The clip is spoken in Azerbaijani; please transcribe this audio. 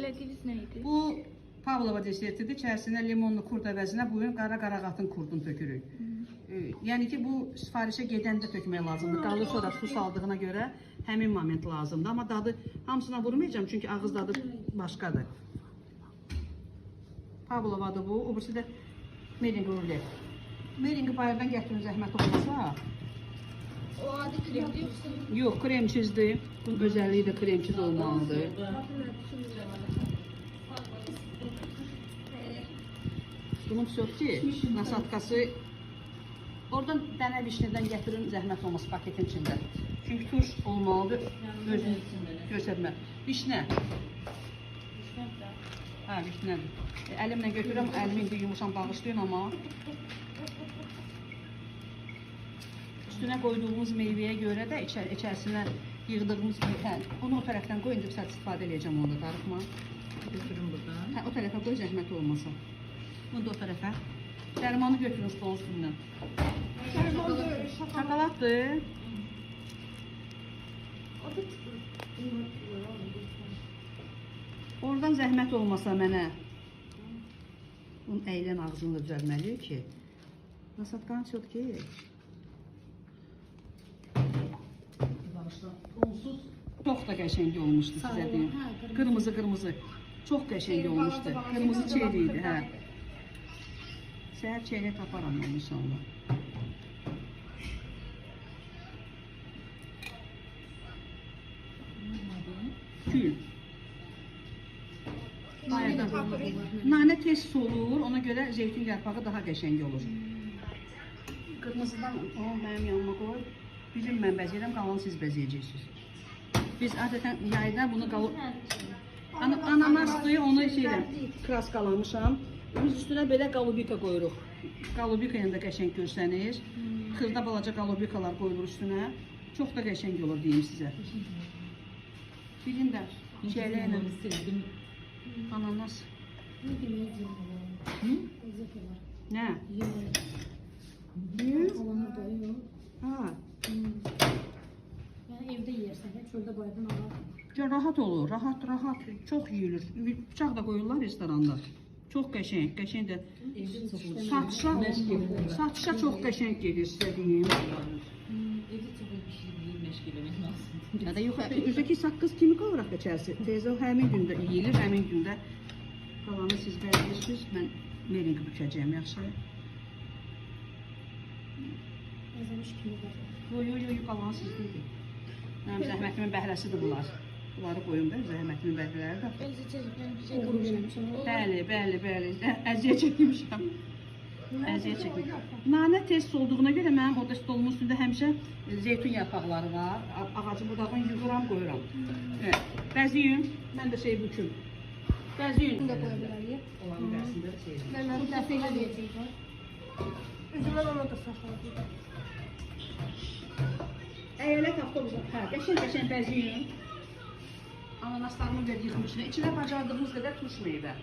elədiyiniz nə idi? Bu Pavlova desertidir. İçərisinə limonlu kurd əvəzinə bu gün qara qarağatın kurdunu tökürük. Yəni ki, bu sifarişə gedəndə tökmək lazımdır. Qalırsa da su saldığına görə həmin moment lazımdır. Amma dadı hamısına vurmayacağım çünki ağız dadı başqadır. Pavlovadır bu. O birisi də meringi rulet. Meringi bayırdan gətirin zəhmət olmasa. O adi kremdir yoxsa? Yox, kremçizdir. Bunun özəlliyi də kremçiz olmalıdır. Bunun sökçü, nasatkası. Oradan dənə vişnədən gətirin, zəhmət olması paketin içində. Çünki turş olmalıdır, özünü göstərmə. Vişnə. Hə, vişnədir. Əlimlə götürürəm, əlimi indi yumuşam bağışlayın amma. Üstünə qoyduğumuz meyvəyə görə də içərisinə yığdığımız onu o tərəfdən qoyun, indi istifadə edəcəm onu, darıxma. Götürün buradan. Hə, o tərəfə qoy, zəhmət olmasa. Bunu da o tərəfə. Dərmanı götürün stolun üstündən. Şokoladdır. Oradan zəhmət olmasa mənə. Onun əylən ağzını da düzəlməliyik ki. Nasatqanı çox ki. Onsuz çox da qəşəng olmuşdu sizə deyim. Qırmızı. Çox qəşəng olmuşdu. Qırmızı çeyli idi, hə. Səhər çeyrək taparam mən inşallah. Gül. Nanə tez solur, ona görə zeytin yarpağı daha qəşəng olur. Qırmızıdan mənim yanıma qoy. Bizim mən bəzəyirəm, qalanı siz bəzəyəcəksiniz. Biz adətən yayda bunu ananasdır, onu kraskalamışam. Biz üstünə belə qalubika qoyuruq. Qalubika ilə də qəşəng görsəniz. Xırda balaca qalubikalar qoyulur üstünə. Çox da qəşəng olur deyim sizə. Bilin də çiğləylə ananas. Nə? Ha. Yəni evdə yeyirsən, çöldə bayırdan alar. Rahat olur, rahat. Çox yeyilir. Bıçaq da qoyurlar restoranda. Çox qəşəng də. Satışa çox qəşəng gedir sizə deyim. Evdə çox bişirdiyi məşq eləmək lazımdır. Ya da yox, özdəki saqqız kimi qalıraq içərisi. Teyzə həmin gündə yeyilir, həmin gündə qalanı siz bəzəyirsiniz. Mən meringi bükəcəyim, yaxşı? Əzəmiş kimi var. Yox, qalanı siz deyil. Mənim zəhmətimin bəhrəsidir bunlar. Bunları qoyun da, zəhmətimin bəhrələri də. Eləcə çəkmişəm, bir şey qırmışam. Bəli. Əziyyət çəkmişəm. Əziyyət çəkmişəm. Nanə tez solduğuna görə mənim orada stolumun üstündə həmişə zeytun yarpaqları var. Ağacı budağını yığıram, qoyuram. Bəziyin, mən də şey büküm. Bəziyin. Bunu da qoya bilərik. Olanın bərisində şey. Mən dəfə ilə deyəcəyim. Üzümdən ona da saxlayacaq. Əyalət avtobusa, qəşəng bəziyin. Ananaslarımı ver yıxmışına. İçinə bacardığımız qədər turş meyvə.